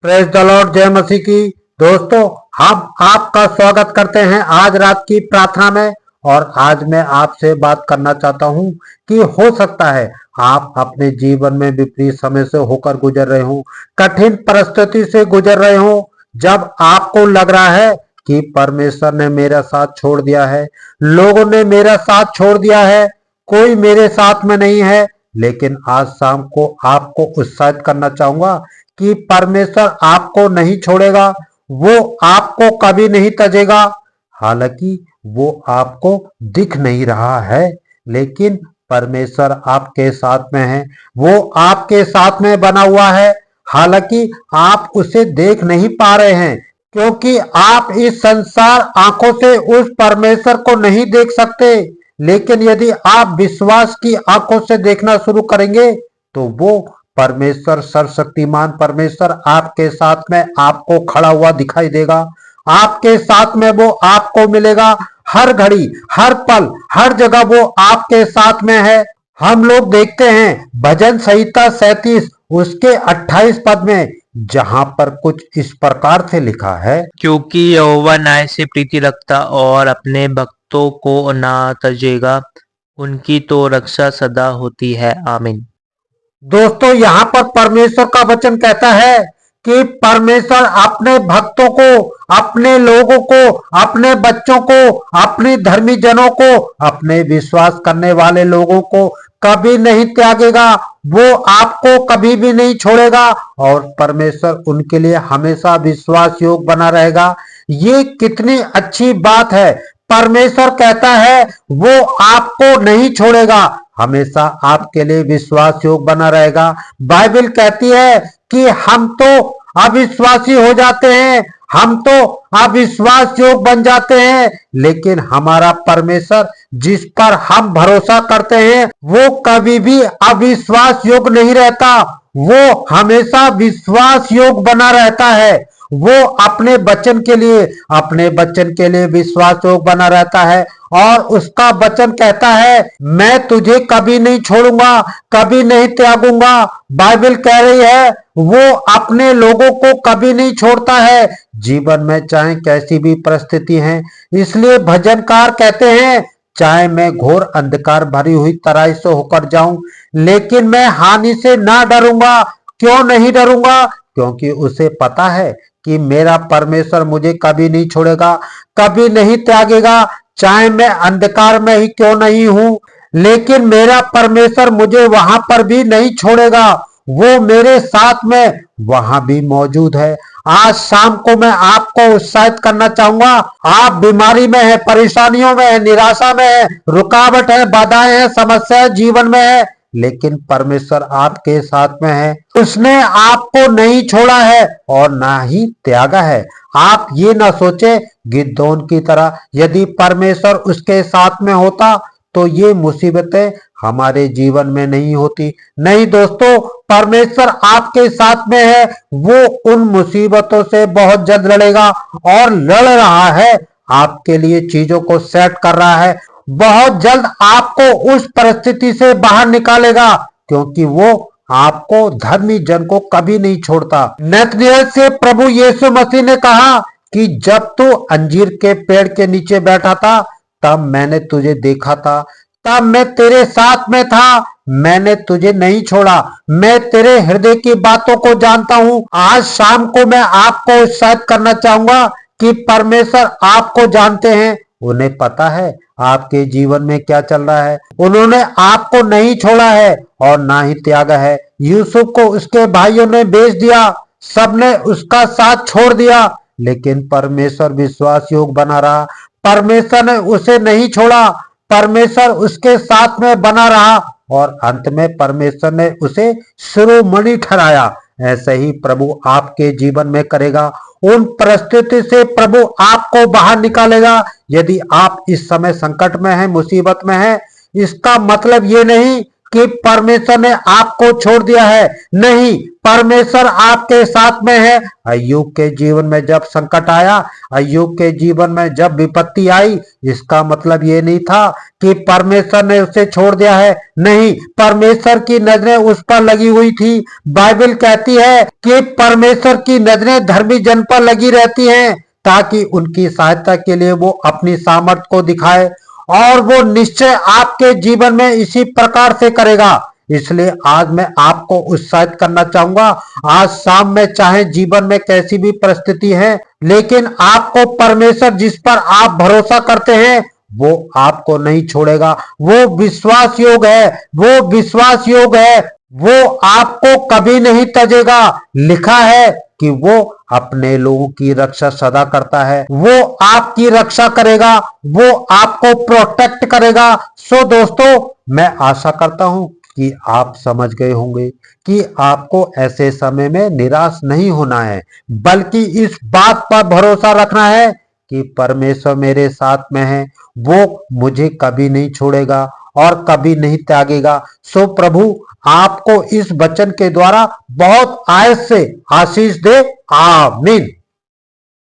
Praise the Lord, जय मसीह की। दोस्तों, हम आपका स्वागत करते हैं आज रात की प्रार्थना में। और आज मैं आपसे बात करना चाहता हूं कि हो सकता है आप अपने जीवन में विपरीत समय से होकर गुजर रहे हो, कठिन परिस्थिति से गुजर रहे हो, जब आपको लग रहा है कि परमेश्वर ने मेरा साथ छोड़ दिया है, लोगों ने मेरा साथ छोड़ दिया है, कोई मेरे साथ में नहीं है। लेकिन आज शाम को आपको उत्साहित करना चाहूंगा कि परमेश्वर आपको नहीं छोड़ेगा, वो आपको कभी नहीं तजेगा। हालांकि वो आपको दिख नहीं रहा है, लेकिन परमेश्वर आपके साथ में है, वो आपके साथ में बना हुआ है। हालांकि आप उसे देख नहीं पा रहे हैं, क्योंकि आप इस संसार आंखों से उस परमेश्वर को नहीं देख सकते। लेकिन यदि आप विश्वास की आंखों से देखना शुरू करेंगे तो वो परमेश्वर, सर्वशक्तिमान परमेश्वर आपके साथ में आपको खड़ा हुआ दिखाई देगा। आपके साथ में वो आपको मिलेगा। हर घड़ी, हर पल, हर जगह वो आपके साथ में है। हम लोग देखते हैं भजन संहिता 37 उसके 28 पद में, जहां पर कुछ इस प्रकार से लिखा है, क्योंकि यहोवा न्याय से प्रीति रखता और अपने भक्तों को ना तजेगा, उनकी तो रक्षा सदा होती है। आमीन। दोस्तों, यहाँ पर परमेश्वर का वचन कहता है कि परमेश्वर अपने भक्तों को, अपने लोगों को, अपने बच्चों को, अपने धर्मी जनों को, अपने विश्वास करने वाले लोगों को कभी नहीं त्यागेगा। वो आपको कभी भी नहीं छोड़ेगा और परमेश्वर उनके लिए हमेशा विश्वास योग बना रहेगा। ये कितनी अच्छी बात है। परमेश्वर कहता है वो आपको नहीं छोड़ेगा, हमेशा आपके लिए विश्वास योग बना रहेगा। बाइबल कहती है कि हम तो अविश्वासी हो जाते हैं, हम तो अविश्वास योग बन जाते हैं, लेकिन हमारा परमेश्वर जिस पर हम भरोसा करते हैं वो कभी भी अविश्वास योग नहीं रहता, वो हमेशा विश्वास योग बना रहता है। वो अपने वचन के लिए विश्वास योग बना रहता है। और उसका वचन कहता है, मैं तुझे कभी नहीं छोड़ूंगा, कभी नहीं त्यागूंगा। बाइबल कह रही है वो अपने लोगों को कभी नहीं छोड़ता है, जीवन में चाहे कैसी भी परिस्थिति है। इसलिए भजनकार कहते हैं, चाहे मैं घोर अंधकार भरी हुई तराई से होकर जाऊं, लेकिन मैं हानि से ना डरूंगा। क्यों नहीं डरूंगा? क्योंकि उसे पता है कि मेरा परमेश्वर मुझे कभी नहीं छोड़ेगा, कभी नहीं त्यागेगा। चाहे मैं अंधकार में ही क्यों नहीं हूं, लेकिन मेरा परमेश्वर मुझे वहां पर भी नहीं छोड़ेगा। वो मेरे साथ में वहां भी मौजूद है। आज शाम को मैं आपको उत्साहित करना चाहूंगा। आप बीमारी में है, परेशानियों में है, निराशा में है, रुकावट है, बाधाएं हैं, समस्याएं जीवन में है, लेकिन परमेश्वर आपके साथ में है। उसने आपको नहीं छोड़ा है और ना ही त्यागा है। आप ये ना सोचे गिदोन की तरह, यदि परमेश्वर उसके साथ में होता तो ये मुसीबतें हमारे जीवन में नहीं होती। नहीं दोस्तों, परमेश्वर आपके साथ में है। वो उन मुसीबतों से बहुत जल्द लड़ेगा और लड़ रहा है, आपके लिए चीजों को सेट कर रहा है। बहुत जल्द आपको उस परिस्थिति से बाहर निकालेगा, क्योंकि वो आपको, धर्मी जन को कभी नहीं छोड़ता। नतनएल से प्रभु यीशु मसीह ने कहा कि जब तू अंजीर के पेड़ के नीचे बैठा था तब मैंने तुझे देखा था, तब मैं तेरे साथ में था, मैंने तुझे नहीं छोड़ा। मैं तेरे हृदय की बातों को जानता हूं। आज शाम को मैं आपको उत्साहित करना चाहूंगा कि परमेश्वर आपको जानते हैं, उन्हें पता है आपके जीवन में क्या चल रहा है। उन्होंने आपको नहीं छोड़ा है और ना ही त्यागा है। यूसुफ को उसके भाइयों ने बेच दिया, सबने उसका साथ छोड़ दिया, लेकिन परमेश्वर विश्वास योग बना रहा। परमेश्वर ने उसे नहीं छोड़ा, परमेश्वर उसके साथ में बना रहा और अंत में परमेश्वर ने उसे शिरोमणि ठहराया। ऐसे ही प्रभु आपके जीवन में करेगा। उन परिस्थिति से प्रभु आपको बाहर निकालेगा। यदि आप इस समय संकट में हैं, मुसीबत में हैं, इसका मतलब ये नहीं कि परमेश्वर ने आपको छोड़ दिया है। नहीं, परमेश्वर आपके साथ में है। अय्यूब के जीवन में जब संकट आया, अय्यूब के जीवन में जब विपत्ति आई, इसका मतलब ये नहीं था कि परमेश्वर ने उसे छोड़ दिया है। नहीं, परमेश्वर की नजरें उस पर लगी हुई थी। बाइबल कहती है कि परमेश्वर की नजरें धर्मी जन पर लगी रहती हैं, ताकि उनकी सहायता के लिए वो अपनी सामर्थ को दिखाए, और वो निश्चय आपके जीवन में इसी प्रकार से करेगा। इसलिए आज मैं आपको उत्साहित करना चाहूंगा। आज शाम में चाहे जीवन में कैसी भी परिस्थिति है, लेकिन आपको परमेश्वर जिस पर आप भरोसा करते हैं वो आपको नहीं छोड़ेगा। वो विश्वास योग है, वो विश्वास योग है, वो आपको कभी नहीं तजेगा। लिखा है कि वो अपने लोगों की रक्षा सदा करता है। वो आपकी रक्षा करेगा, वो आपको प्रोटेक्ट करेगा। सो दोस्तों, मैं आशा करता हूं कि आप समझ गए होंगे कि आपको ऐसे समय में निराश नहीं होना है, बल्कि इस बात पर भरोसा रखना है कि परमेश्वर मेरे साथ में है। वो मुझे कभी नहीं छोड़ेगा और कभी नहीं त्यागेगा। सो प्रभु आपको इस वचन के द्वारा बहुत आयत से आशीष दे। आमीन।